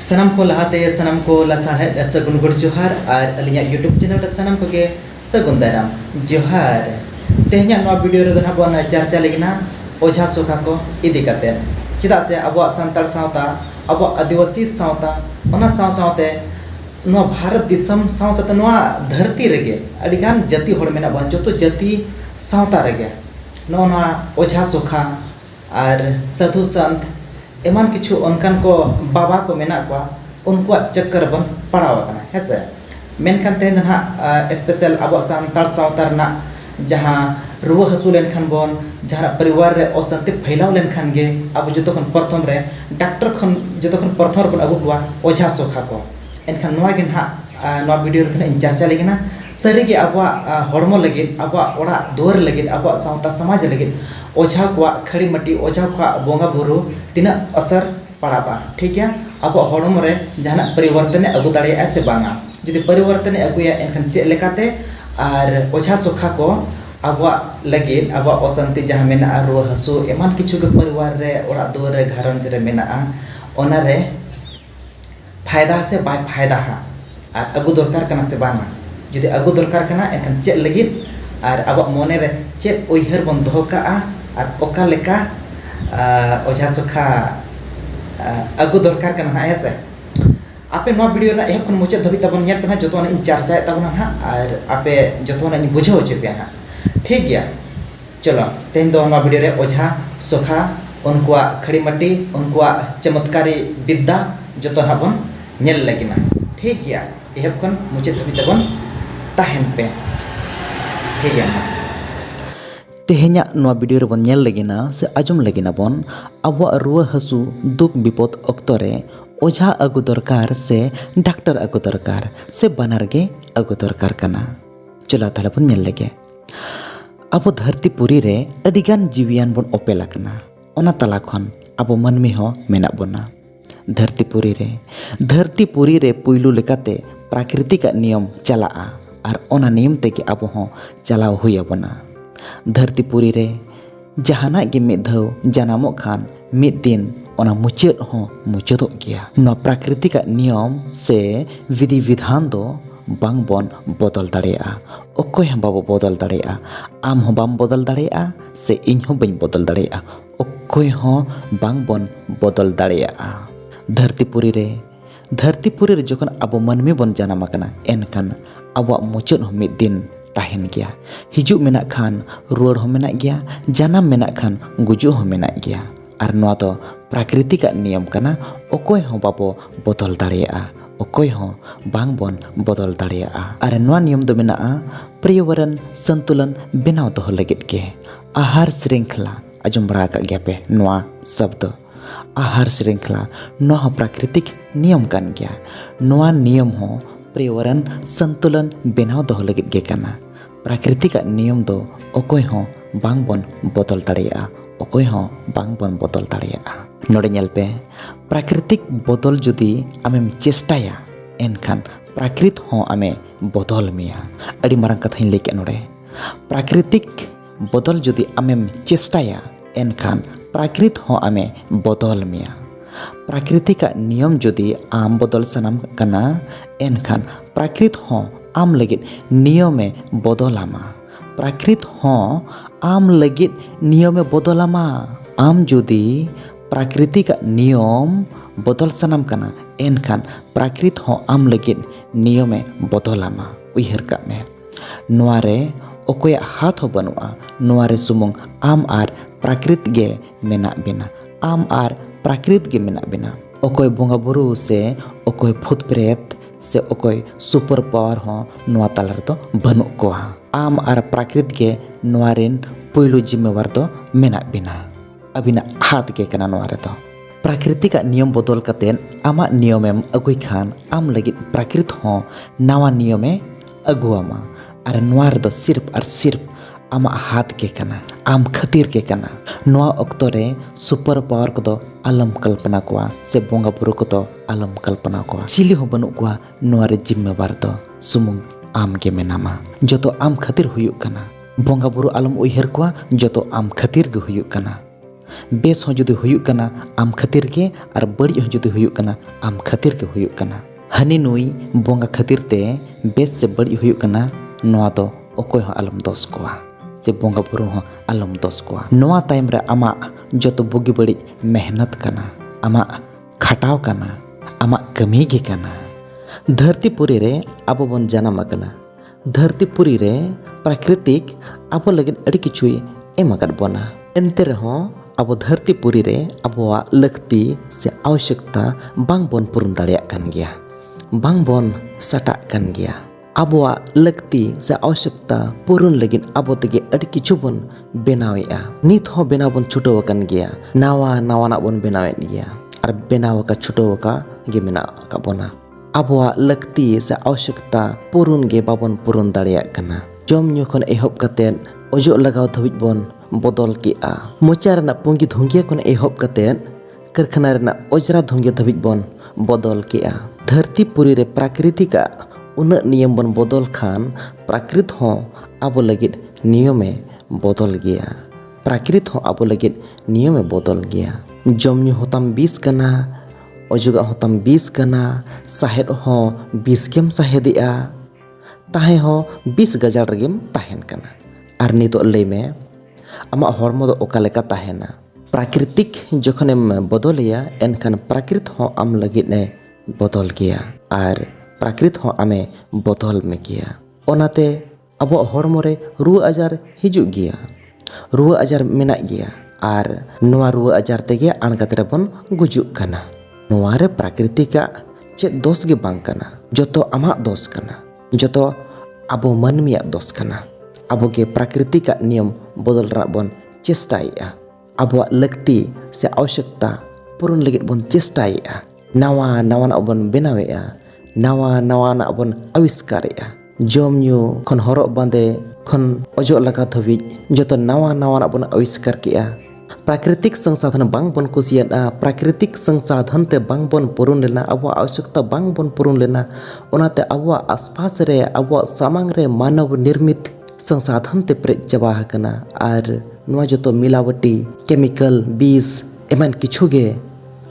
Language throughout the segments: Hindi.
सनम को लहाते सनम को लसाहे सगुन गुड़ जोहार और अलिया यूट्यूब चैनल रे सनम को के सगुन दाराम जोहार तेहन्या नवा वीडियो रे दना बन चर्चा लेगिना ओझा सोखा को इदी काते चेदा से अब संताल सावता अब आदिवासी सावता ओना सावते नवा भारत दिसम सावते नवा धरती रेगे अडिगान जाति होड़ मेना बन जो तो जाति सावता रेगे नवा ओझा सोखा और साधु संत एमान किछु उनकान को बाबा को मेना को उनको चक्कर बन पड़ाव कना हेसे मेनखान तेन ना स्पेशल अब सानतार सावतार ना जहाँ रुआ हसू लेनखान बन जहाँ परिवार रे अशांति फैलाव लेनखान गे अब जतोखन प्रथम रे डॉक्टर खन जतोखन प्रथम बन अगु कुआ ओझा सोखा को एनखान नवा गे ना नवा वीडियो रे इन चर्चा लेगिना सरीगे अब हड़मो लगे अब ओड़ा दुआर लगे अब सावता समाज लगे ओझा को खड़ी मटी ओझा को बोंगा बुरु तीना असर पड़ाबा ठीक है अब हड़म रे जहाना परिवर्तन अगु दाड़े से बांगा जुदी परिवर्तन अगुया एनखान चे लेकाते और ओझा सोखा को अब लगे अब अशांति जहाँ मेना रुआ हसू एमान किछु के परिवार रे ओड़ा दुआर रे घरंज रे मेना ओना रे फायदा से बाय फायदा हा और अगु दरकार कना से बांगा जुदी अगु दरकार कना एनखान चे लगे और अब मोने रे चे उइहर बन दोहो का और ओका लेका ओझा सोखा अगु दरकार कना है से आपे नवा वीडियो ना एहब खन मुचाद धबी तबन नेल पे जतो इन चर्चा तबन ना और आपे जतो ना बुझो होचे पे ना ठीक गया चलो तेन दो नवा वीडियो रे ओझा सोखा उनको खड़ी मट्टी उनको चमत्कारी विद्या जतो ना बन नेल लगिना ठीक गया एहब खन मुचाद धबी तबन ताहेन पे ठीक गया तेहन्या नवा वीडियो रे बन नेल लगिना से आजम लगिना बन अब रुआ हसू दुख विपद अक्तो रे ओझा अगु दरकार से डॉक्टर अगु दरकार से बनार गे अगु दरकार कना चला ताले बन नेल लगे अब धरती पुरी रे अडिगान जीवियान बन ओपेला कना ओना तला खन अब मनमी हो मेना बना धरती पुरी रे पुइलू लेकाते प्राकृतिक नियम चला और ओना नियम तेगे अब हो चलाव हुई बना धरती पुरी रे जहाना गे मिद धव जनामो खान मिद दिन ओना मुचाद हो मुचादो गया न प्राकृतिक नियम से विधि विधान दो बांग बन बदल दाड़ेया अकोय हम बाबो बदल दाड़ेया आम हो बाम बदल दाड़ेया से इन हो बइन बदल दाड़ेया अकोय हो बांग बन बदल दाड़ेया धरती पुरी रे जखन अब मनमी बन जनाम कना एनखान अब मुचाद हो मिद दिन ताहेन गया हिजू मेना खान रुआड़ हो मेना गया जनाम मेना खान गुजू हो मेना गया और नवा तो प्राकृतिक नियम कना अकोय हो बाबो बदल दाड़ेया अकोय हो बांग बन बदल दाड़ेया और नवा नियम दो मेना पर्यावरण संतुलन बनाव दोहो लगित के आहार श्रृंखला आजम बड़ा का गया पे नवा शब्द आहार श्रृंखला नवा प्राकृतिक नियम कान गया नवा नियम हो पर्यावरण संतुलन बनाव दोहो लगित के कना प्राकृतिक नियम दो अकोय हो बांग बन बदल दाड़ेया अकोय हो बांग बन बदल दाड़ेया नोड़े नेल पे प्राकृतिक बदल जुदी आमेम चेष्टाया एनखान प्राकृत हो आमे बदल मिया अड़ी मारंग कथा लेके नोड़े प्राकृतिक बदल जुदी आमेम चेष्टाया एनखान प्राकृत हो आमे बदल मिया प्राकृतिक नियम जुदी आम बदल सनाम कना एनखान प्राकृत हो आम लगित नियमे बदलामा प्राकृत हो आम लगित नियमे बदलामा आम जुदी प्राकृतिक नियम बदल सनाम कना एनखान प्राकृत हो आम लगित नियमे बदलामा उइहर का में नोआरे अकोया हाथ हो बनुआ नोआरे सुमुंग आम आर प्राकृत गे मेना बिना आम आर प्राकृत गे मेना बिना अकोय बोंगा बुरु से अकोय भूत प्रेत से अकोय सुपर पावर हो नोआ तालार तो बनु को आम आर प्राकृत गे नोआरेन पुइलु जिम्मेवार तो मेना बिना अबिना हाथ के कना नोआरे तो प्राकृतिक नियम बदल कतेन आमा नियमेम अगुई खान आम लगित प्राकृत हो नवा नियमे अगुआमा और नोआर दो सिर्फ और सिर्फ आमा हाथ के कना आम खातिर के कना नोआ अक्तो रे सुपर पावर को दो आलम कल्पना कोआ से बोंगा बुरु को दो आलम कल्पना कोआ चिली हो बनु कोआ नोआ रे जिम्मेवार दो सुमुंग आम के मेनामा जतो आम खातिर हुयुक कना बोंगा बुरु आलम उइहर कोआ जतो आम खातिर गे हुयुक कना बेस हो जुदी हुयुक कना आम खातिर के और बड़ी हो जुदी हुयुक कना आम खातिर के हुयुक कना। हनी नुई बोंगा खातिर ते बेस से बड़ी हुयुक कना नोआ दो ओकोय हो आलम दोष कोआ से बोंगा बुरु हो आलम दोष कोआ। नोआ टाइम रे आमा जतो बुगी बड़ी मेहनत कना आमा खटाव कना आमा कमी गे कना। धरतीपुरी रे आबो बन जन्म आकना। धरतीपुरी रे प्राकृतिक आबो लगिन अड़ी किछुई एम आकाद बोना। एनते रहो आबो धरतीपुरी रे आबोआ लक्ति से आवश्यकता बांग बोन पूर्ण दाड़ेयाग कान गया, बांग बोन सटाग कान गया। आबोआ लक्ति से आवश्यकता पूर्ण लगिन आबो तेगे अड़ी किछु बोन बेनावेआ। नित हो बेनाव बोन छुटाव कान गया, नावा नावाना बोन बेनावेद गया और बेनाव का छुटाव का गे मेना का बोना। आबोआ लक्ति से आवश्यकता पूर्ण गे बाबोन पूर्ण दाड़ेयाग काना। जम ᱧᱩ खन एहब कतेन ओजो लगाव धबिज बोन बदल केआ। मोचा रना पुंगी धुंगिया खन एहब कतेन कारखाना रना ओजरा धुंगिया धबिज बोन बदल केआ। धरतीपुरी रे प्राकृतिक उना नियम बोन बदल खान प्राकृत हो आबो लगिद नियमे बदल गया। प्राकृत हो आबो लगिद नियमे बदल गया। जम ᱧᱩ होताम 20 कना, ओजुगा होताम 20 कना, साहेद हो 20 गेम साहेदिया, ताहे हो 20 गजाल रेगेम ताहेन कना। और नितो लई में आमा हॉर्मो दो ओका लेका ताहेना। प्राकृतिक जखनेम बदलिया एनखान प्राकृत हो आम लगिद ने बदल गया और प्राकृत हो आमे बदल में गया। ओनाते आबो हॉर्मो रे रुआ आजार हिजुग गया, रुआ आजार मेना गया और नोआ रुआ आजार तेगे आणगाते बन गुजुग कना। नोआ रे प्राकृतिक चेद दोष गे बांग कना, जतो आमा दोष कना, जतो आबो मानमिया दोष कना। आबो के प्राकृतिक नियम बदल रना बन चेष्टाएआ। आबो लक्ति से आवश्यकता पूर्ण लगिद बन चेष्टाएआ। नावा नावाना बन बेनावेआ, नावा नावाना बन आविष्कारेआ। जम ᱧᱩ खन हरक बांदे खन ओजो लगा धबिज जतो नावा नावाना बन आविष्कार केआ। प्राकृतिक संसाधन बांग बन कुसियादा, प्राकृतिक संसाधन ते बांग बन पूर्ण लेना, आबो आवश्यकता बांग बन पूर्ण लेना। ओनाते आबो आसपास रे आबो सामांग रे मानव निर्मित संसाधन ते प्रेज चाबा हकना और नोआ जतो मिलावटी केमिकल बीस एमन किछु गे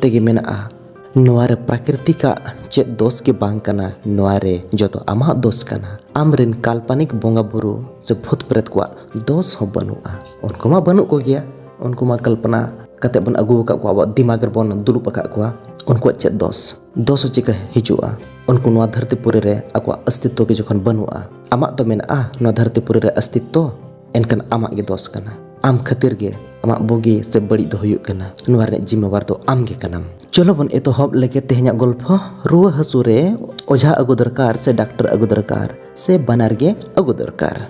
तेगे मेना। नोआ रे प्राकृतिक चेद दोष के बांग कना, नोआ रे जतो आमा दोष कना। आमरिन काल्पनिक बोंगा बुरु से भूत प्रेत को दोष हो बनुआ। उनको मा बनु को गया, उनको मा कल्पना कते बन अगु का को दिमाग रे बन दुलुप का को उनको चेद दोष चिका हिजुआ। उनको नोआ धरतीपुरी रे आको अस्तित्व के जखन बनुआ। आमा तो मेना नोआ धरतीपुरी रे अस्तित्व एनकन आमा गे दोष कना। आम खातिर गे आमा बोगी से बड़ी दो हुयुक कना। नोआ रे जिम्मेवार तो आम गे कनाम। चलो बन एतोहब लेके तेहኛ गल्प रुआ हसु रे ओझा अगु दरकार से डॉक्टर अगु दरकार से बनार गे अगु दरकार।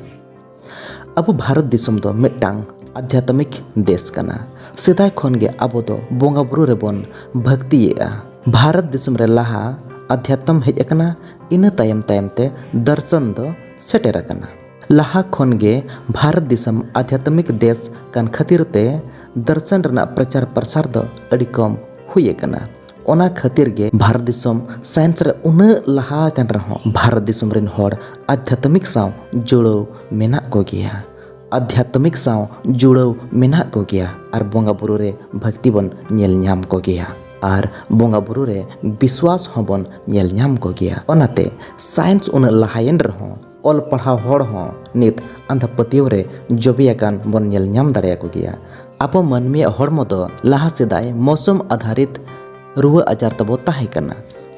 अब भारत दिसम दो मिटांग आध्यात्मिक देश कना। सेदाय खन गे आबो दो बोंगा बुरु रे बन भक्तिएआ। भारत दिसम रे लाहा अध्यात्म हेज अकना, इन तायम तायम ते दर्शन दो सेटेर अकना। लाहा खन गे भारत दिसम आध्यात्मिक देश कान खातिर ते दर्शन रना प्रचार प्रसार दो अड़ी कम हुए कना। ओना खातिर गे भारत दिसम साइंस रे उना लाहा कान रहो भारत दिसम रेन होड़ आध्यात्मिक साव जुड़ो मेना को गया। आध्यात्मिक साव जुड़ो मेना को गया और बोंगा बुरु रे भक्ति बन नेल ᱧᱟᱢ को गया और बोंगा बुरु रे विश्वास हो बन नेल ᱧᱟᱢ को गया। ओनाते साइंस उन लाहायन रहो ऑल पढ़ाव होड़ हो नित अंधा पतियो रे जबियाकान बन नेल ᱧᱟᱢ दाड़िया को गया। आपो मनमिया हॉर्मो दो लाहा सेदाय मौसम आधारित रुआ आजार तबो ताहे कना।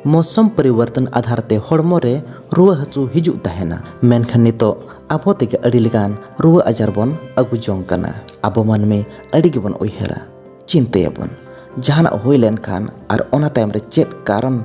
मौसम परिवर्तन आधार ते हॉर्मो रे रुआ हसु हिजुग ताहेना। मेनखान नितो आबो तेगे अड़ी लेगान रुआ आजार बन अगु जोंग कना। आबो मनमे अड़ी गे बन उयहरा चिंतायाबन जहाना होय लेन खान और ओना तायम रे चेद कारण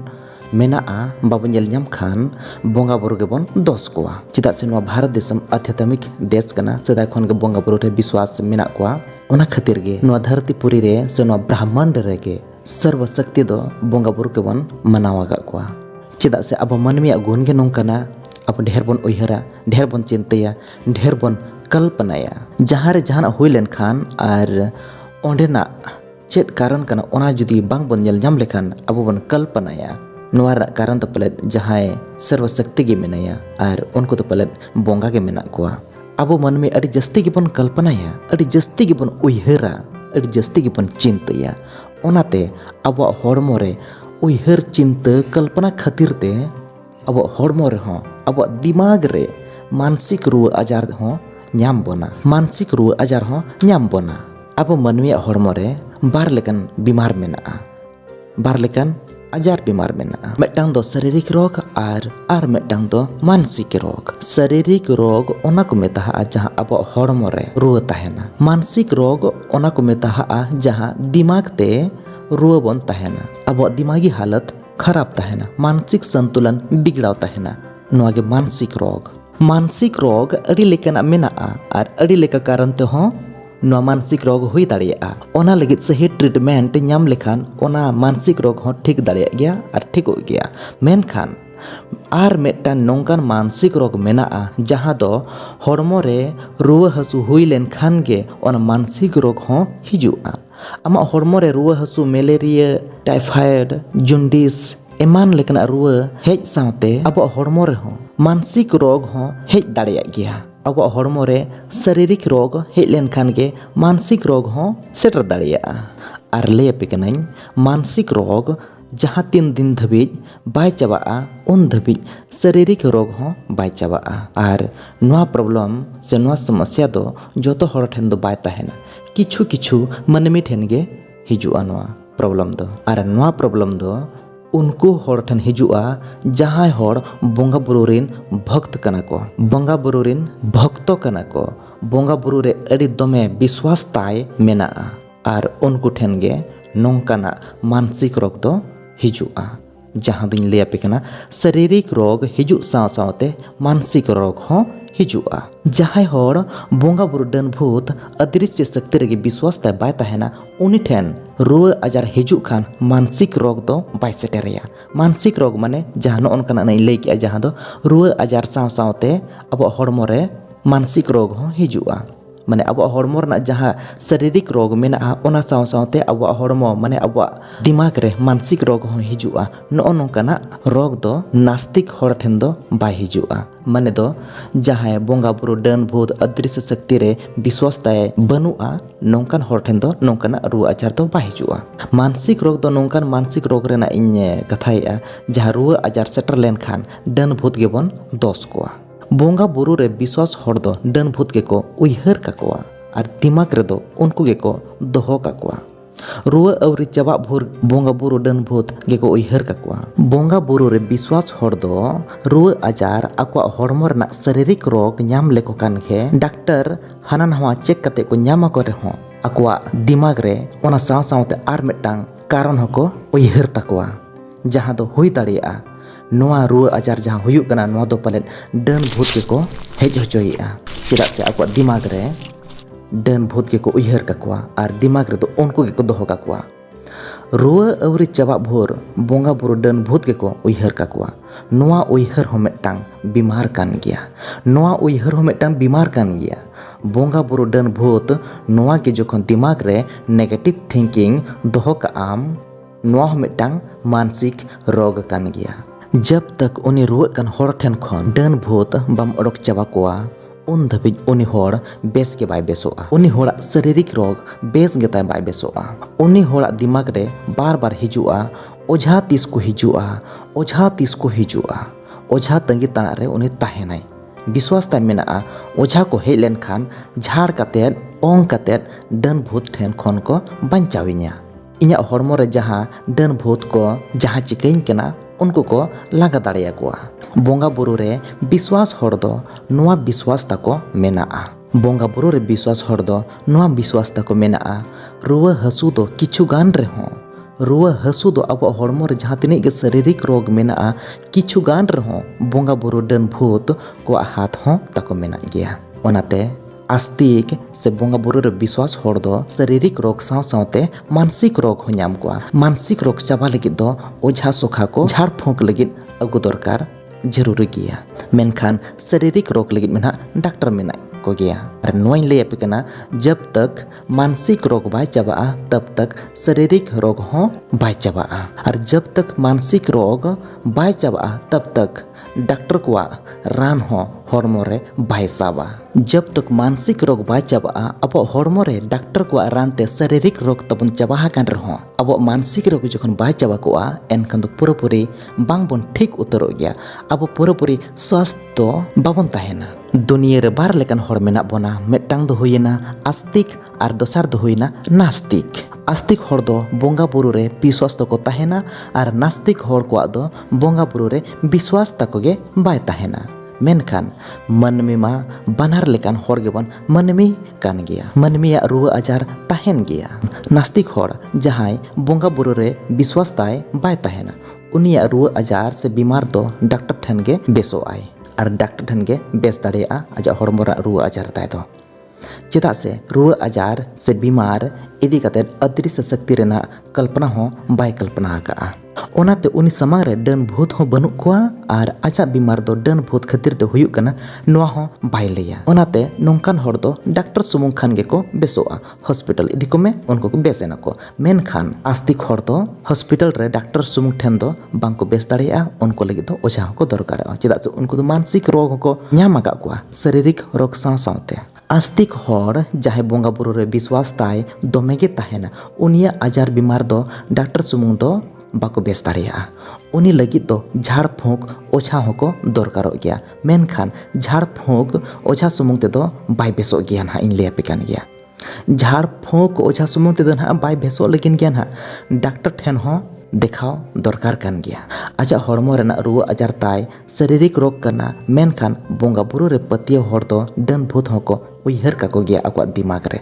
मेनाआ बाबो नेल ᱧᱟᱢ खान बोंगा बुरु गे बन दोष कोआ। चेदा से नोआ भारत देशम आध्यात्मिक देश कना। सेदाय खन गे बोंगा बुरु रे विश्वास मेना कोआ। ओना खातिर गे नोआ धरतीपुरी रे से नोआ ब्रह्मांड रे गे सर्वशक्ति दो बोंगा बुरु के बन मनावागा कोआ। चेदा से अब मनमिया गुण गे नोंकना। अब ढेर बन उयहरा, ढेर बन चिंताया, ढेर बन कल्पनाया। जहाँ रे जहाना हुई लेन खान और ओंडेना चेद कारण कना ओना जुदी बांग बन नेल ᱧᱟᱢ लेखान अब बन कल्पनाया। नोआ कारण तो पलेट जहाँ सर्वशक्ति गे मेनाया और उनको तो पलेट बोंगा गे मेना कोआ। अब मन में अड़ी जस्ती गे बन कल्पनाया, अड़ी जस्ती गे बन उयहरा ᱟᱹᱰᱤ ᱡᱟᱹᱥᱛᱤ ᱜᱮᱵᱚᱱ ᱪᱤᱱᱛᱟᱹᱭᱟ। ᱚᱱᱟᱛᱮ ᱟᱵᱚᱣᱟᱜ ᱦᱚᱲᱢᱚ ᱨᱮ ᱩᱭᱦᱟᱹᱨ ᱪᱤᱱᱛᱟᱹ ᱠᱚᱞᱯᱚᱱᱟ ᱠᱷᱟᱹᱛᱤᱨ ᱛᱮ ᱟᱵᱚᱣᱟᱜ ᱦᱚᱲᱢᱚ ᱨᱮᱦᱚᱸ ᱟᱵᱚᱣᱟᱜ ᱫᱤᱢᱟᱜᱽ ᱨᱮ ᱢᱟᱱᱥᱤᱠ ᱨᱩᱣᱟᱹ ᱟᱡᱟᱨ ᱦᱚᱸ ᱧᱟᱢ ᱵᱚᱱᱟ। ᱢᱟᱱᱥᱤक ᱨᱩᱣᱟᱹ ᱟᱡᱟर ᱦᱚᱸ ᱧᱟᱢ ᱵᱚᱱᱟ। ᱟᱵᱚ ᱢᱟᱹᱱᱢᱤᱭᱟᱜ ᱦᱚᱲᱢᱚ ᱨᱮ ᱵᱟᱨ ᱞᱮᱠᱟᱱ ᱵᱤᱢᱟᱨ ᱢᱮᱱᱟᱜᱼᱟ। ᱵᱟᱨ ᱞᱮᱠᱟन ajar bimar mena'a। Medang do शारीरिक रोग ar medang do मानसिक रोग। शारीरिक रोग ओना को मेताहा जहां abo हड़मो रे रुआ तहेना। मानसिक रोग ओना को मेताहा जहां दिमाग ते रुआ बन तहेना। abo दिमागी हालत खराब तहेना। मानसिक संतुलन बिगड़ाव तहेना। नोगे मानसिक रोग। मानसिक रोग अड़ी लेकाना मेना'a आर अड़ी लेका कारण ते हो नो मानसिक रोग हुई दाड़िया'a। ओना लगित सही ट्रीटमेंट ᱧᱟᱢ लेखान ओना मानसिक रोग हो ठीक दाड़िया'a गया आर ठीको गया। मेनखान आर मेटान नोंकान मानसिक रोग मेना'a जहां दो हड़मो रे रुआ हसु हुई लेनखान गे ओना मानसिक रोग हो हिजुआ। आमा हड़मो रे रुआ हसु मलेरिया टाइफाइड जन्डिस एमान लेकना रुआ हेज सावते अब हड़मो रे हो मानसिक रोग हो हेज दाड़िया'a गया। अब हड़मो रे शारीरिक रोग हेज लेनखान गे मानसिक रोग हो सेटर दाड़िया'a। आर लेपे कनाई मानसिक रोग जहां 3 दिन धबिज बाय चाबा'a उन धबिज शारीरिक रोग हो बाय चाबा'a। आर नोआ प्रॉब्लम से नोआ समस्या दो जोतो हड़ ठेन दो बाय तहेना। किछु किछु मनमी ठेन गे हिजुआ नोआ प्रॉब्लम दो। आर नोआ प्रॉब्लम दो उनको हड़ ठन हिजुआ जहां हड़ बोंगा बुरु रिन भक्त कना को। बोंगा बुरु रिन भक्तो कना को। बोंगा बुरु रे अड़ी दमे विश्वास ताय मेना'a। आर उनको ठेन गे नोंकाना मानसिक रोग दो हिजुआ। जहां दुñ ले आपे कना शारीरिक रोग हिजु साव सावते मानसिक रोग हो हिजुआ। जहां हड़ बोंगा बुरु डन भूत अदृश्य शक्ति रे विश्वास ताय बाय तहेना उनी ठेन रुआ आजार हिजु खान मानसिक रोग दो बाय सेटेरिया। मानसिक रोग माने जहां ओनकाना नै ले के जहां दो रुआ आजार साव सावते अब हड़मो रे मानसिक रोग हो हिजुआ। माने अब हड़मो रना जहां शारीरिक रोग मेना'a ओना साव सावते अब हड़मो माने अब दिमाग रे मानसिक रोग हो हिजुआ। नो नोंकाना रोग दो नास्तिक हड़ ठेन दो बाय हिजुआ। माने दो जहां बोंगा बुरु डन भूत अदृश्य शक्ति रे विश्वास ताय बनुआ नोंकान हड़ ठेन दो नोंकाना रुआ आजार दो बाय हिजुआ। मानसिक रोग दो नोंकान मानसिक रोग रेना इन कथाया जहां रुआ आजार सेटर लेनखान डन भूत गेबन दोष कोआ। बोंगा बुरु रे विश्वास हड़ दो डन भूत के को उइहर काकोआ आर दिमाग रे दो उनको के को दोहो काकोआ। रुआ अवरी चाबा भोर बोंगा बुरु डन भूत के को उइहर काकोआ। बोंगा बुरु रे विश्वास हड़ दो रुआ आजार आकवा हड़मो रना शारीरिक रोग ᱧᱟᱢ लेको कान खे डॉक्टर हाना नवा चेक कते को ᱧᱟᱢ को रे हो आकवा दिमाग रे ओना साव सावते आर मेटांग कारण हको उइहर ताकोआ। जहां दो हुई दाड़िया'a नोआ रुआ आजार जहां हुयुक कना नोआ दो पलेन डन भूत के को हेज होचोइया। चेदा से आकवा दिमाग रे डन भूत के को उइहर काकोआ आर दिमाग रे दो उनको के को दोहो काकोआ। रुआ अवरी चाबा भोर बोंगा बुरु डन भूत के को उइहर काकोआ। नोआ उइहर हो मेटांग बीमार कान गया। नोआ उइहर हो मेटांग बीमार कान गया। बोंगा बुरु डन भूत नोआ के जोखन दिमाग रे नेगेटिव थिंकिंग दोहो का आम नोआ हो मेटांग मानसिक रोग कान गया। जब तक उनी रुआ कान हड़ ठेन खन डन भूत बम ओडक चाबा कोआ उन धबिज उनी हड़ बेस के बाय बेसोआ। उनी हड़ा शारीरिक रोग बेस गेताय बाय बेसोआ। उनी हड़ा दिमाग रे बार बार हिजुआ ओझा तीस को हिजुआ ओझा तीस को हिजुआ। ओझा तंगी तना रे उनी ताहेनाय विश्वास ताय मेना'a ओझा को हेज लेन खान झाड़ कातेद ओंग कातेद डन भूत ठेन खन को बांचाविnya। इन्या हड़मो रे जहां डन भूत को जहां चिकैन केना उनको को लागा दाड़िया कोआ। बोंगा बुरु रे विश्वास हड़ दो नोआ विश्वास ताको मेना'a। बोंगा बुरु रे विश्वास हड़ दो नोआ विश्वास ताको मेना'a रुआ हसु दो किछु गान रे हो रुआ हसु दो अब हड़मो रे जहां तिने के शारीरिक रोग मेना'a किछु गान रे हो बोंगा बुरु डन भूत को हाथ हो ताको मेना गया। ओनाते आस्तिक से बोंगा बुरु रे विश्वास हड़ दो शारीरिक रोग साव सावते मानसिक रोग हो ᱧᱟᱢ कोआ। मानसिक रोग चाबा लगित दो ओझा सोखा को झाड़ फूंक लगित अगु दरकार जरूरी गया। मेनखान शारीरिक रोग लगित मेना डॉक्टर मेना को गया। और नोइन ले आपे कना जब तक मानसिक रोग बाय चाबा'a तब तक शारीरिक रोग हो बाय चाबा'a। और जब तक मानसिक रोग बाय चाबा'a तब तक डॉक्टर को रान हो हॉर्मो रे बाय साबा। जब तक मानसिक रोग बाय चाबा अब हॉर्मो रे डॉक्टर को रानते शारीरिक रोग तबन चाबा कान रहो अब मानसिक रोग जखन बाय चाबा को एनखान पूरापूरी बांग बन ठीक उतरो गया अब पूरापूरी स्वास्थ्य बाबन ताहेना। दुनिया रे बार लेकान हॉर मेना बोना मेटांग दो हुईना आस्तिक और दोसार दो हुईना नास्तिक। आस्तिक हॉर दो बोंगा बुरु रे विश्वास तको ताहेना और नास्तिक हॉर को दो बोंगा बुरु रे विश्वास तकोगे बाय ताहेना। मेनखान मनमी मा बानार लेकान हॉर गेबन मनमी कान गया मनमी रुआ आजार ताहेन गया। नास्तिक हॉर जहां बोंगा बुरु रे विश्वास ताय बाय ताहेना उनिया रुआ आजार से बीमार दो डॉक्टर ठन गे बेसो आय और डॉक्टर ठन गे बेस दाड़ेया आजा हॉर्मोरा रुआ आजार ताय दो चेदा से रुआ आजार से बीमार इदी कते अदृश्य शक्ति रेना कल्पना हो बाय कल्पना आका ओनाते उनी समाज रे डन भूत हो बनु कोआ और आजा बीमार दो डन भूत खातिर ते हुयुक कना नोआ हो बाय लेया ओनाते नोंकान हॉर दो डॉक्टर सुमुंग खान गे को बेसोआ हॉस्पिटल इदी को में उनको को बेसेना को। मेनखान आस्तिक हॉर दो हॉस्पिटल रे डॉक्टर सुमुंग ठेन दो बांग को बेस दाड़ेया उनको लगी दो ओझा को दरकार चेदा से उनको दो मानसिक रोग को ᱧᱟᱢ आका कोआ शारीरिक रोग साव सावते। आस्तिक हॉर जहां बोंगा बुरु रे विश्वास ताय दोमेगे ताहेना उनिया आजार बीमार दो डॉक्टर सुमुंग दो बाको बेस दाड़ेया उनी लगी तो झाड़ फूक ओझा होको दरकारो गया। मेनखान झाड़ फूक ओझा सुमुंग ते दो बाय बेसो गया ना इन लेया पेकान गया। झाड़ फूक ओझा सुमुंग ते दो ना बाय बेसो लेकिन गया ना डॉक्टर ठेन हो देखाओ दरकार कान गया। आजा हॉर्मो रेना रुआ आजार ताय शारीरिक रोग करना मेनखान बोंगा बुरु रे पतिया हॉर दो डन भूत होको उइहर काको गया आको दिमाग रे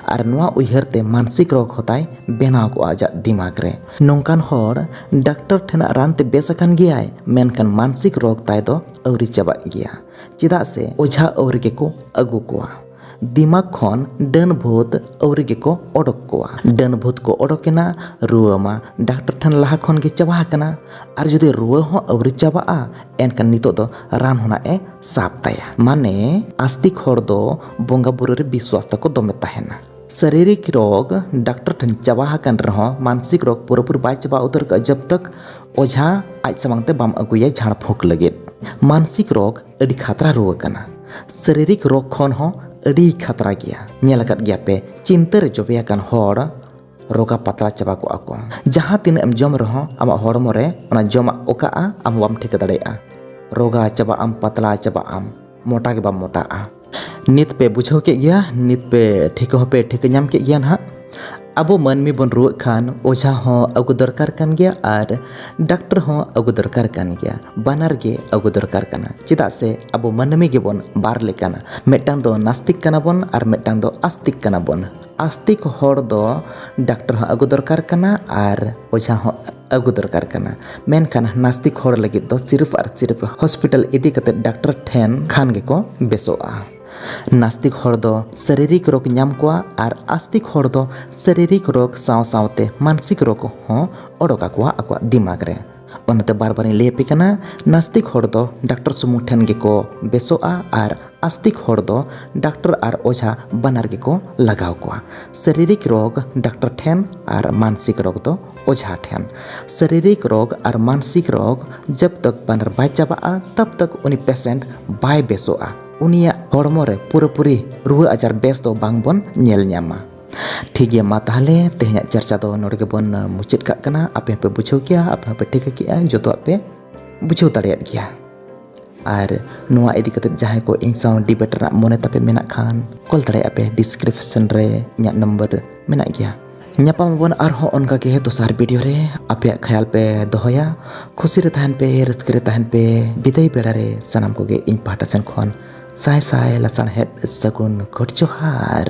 और नुआ उइहर ते मानसिक रोग होताय बेनाव को आजा दिमाग रे। नोंकान हॉर डॉक्टर ठेना रान ते बेसकान गया मेनखान मानसिक रोग ताय दो अवरी चाबा गया चेदा से ओझा अवरी के को अगु कोआ दिमाग खन डन भूत अवरी के को ओडक कोआ डन भूत को ओडकेना रुआ मा डॉक्टर ठन लाहा खन के चाबा कना और जुदि रुआ हो अवरी चाबा एनखान नितो दो रान होना ए साफ ताया माने आस्तिक हॉर दो बोंगा बुरु रे विश्वास तको दोमे ताहेना। शारीरिक रोग डॉक्टर ठन चाबा कान रहो मानसिक रोग पूरापूरी बाय चाबा उतर का जब तक ओझा आज समंगते बाम अगुया झाड़ फूक लगे। मानसिक रोग अड़ी खतरा रुआ कना शारीरिक रोग खन हो अड़ी खतरा गया नेलकत गया पे चिंता रे जोबेया कान हॉर रोगा पतला चाबा को आको जहां तीन एम जम रहो आमा हॉर्मो रे ओना जमा ओका आम बाम ठेका दाड़ेया रोगा चाबा आम पतला चाबा आम मोटा के बाम मोटा नित पे बुझाव के गया नित पे ठेका हो पे ठेका नाम के गया ना अब मनमी बन रुआ खान ओझा हो अगु दरकार कान गया और डॉक्टर हो अगु दरकार कान गया बानार गे अगु दरकार काना चेदा से अब मनमी गे बन बार लेकाना मेटांग दो नास्तिक काना बन और मेटांग दो आस्तिक काना बन। आस्तिक हॉर दो डॉक्टर हो अगु दरकार काना और ओझा हो अगु दरकार काना मेनखान नास्तिक हॉर लगी दो सिर्फ और सिर्फ हॉस्पिटल इदी कते डॉक्टर ठेन खान गे को बेसोआ। नास्तिक हॉर दो शारीरिक रोग नाम कोआ और आस्तिक हॉर दो शारीरिक रोग साव सावते मानसिक रोग हो ओडोका कोआ आको दिमाग रे ओनते बार बार ले पे कना नास्तिक हॉर दो डॉक्टर सुमुंग ठेन गे को बेसोआ और आस्तिक हॉर दो डॉक्टर और ओझा बानार गे को लगाव कोआ। शारीरिक रोग डॉक्टर ठेन और मानसिक रोग दो ओझा ठेन। शारीरिक रोग और मानसिक रोग जब तक बानार बाय चाबा तब तक उनी पेशेंट बाय बेसोआ उनिया हॉर्मो रे पूरापूरी रुआ आजार बेस दो बांग बन नेल ᱧᱟᱢᱟ। ठीक गया मा ताहले तेहना चर्चा दो नोडे के बन मुचाद काग कना आपे पे बुझाव किया आपे पे ठिका किया जतो आपे बुझाव दाड़ेयात गया और नोआ इदी कते जहां को इन साउ डिबेट रा मोने तापे मेना खान कॉल दाड़े आपे डिस्क्रिप्शन रे इᱧᱟᱜ नंबर मेना गया ᱧᱟᱯᱟᱢ ᱵᱚᱱ ᱟᱨᱦᱚᱸ ᱚᱱᱠᱟ ᱜᱮ ᱫᱚᱥᱟᱨ ᱵᱷᱤᱰᱤᱭᱳ ᱨᱮ ᱟᱯᱮᱭᱟᱜ ᱠᱷᱟᱭᱟᱞ ᱯᱮ ᱫᱚᱦᱚᱭᱟ ᱠᱷᱩᱥᱤ ᱨᱮ ᱛᱟᱦᱮᱱ ᱯᱮ ᱨᱟᱹᱥᱠᱟᱹ ᱨᱮ ᱛᱟᱦᱮᱱ ᱯᱮ ᱵᱤᱫᱟᱹᱭ ᱵᱮᱲᱟ ᱨᱮ ᱥᱟᱱᱟᱢ ᱠᱚᱜᱮ ᱤᱧ ᱯᱟᱦᱴᱟ ᱥᱮᱱ ᱠᱷᱚᱱ ᱥᱟᱭ ᱥᱟᱭ ᱞᱟᱥᱟᱲᱦᱮᱫ ᱥᱟᱹᱜᱩᱱ ᱜᱚᱰ ᱡᱚᱦᱟᱨ।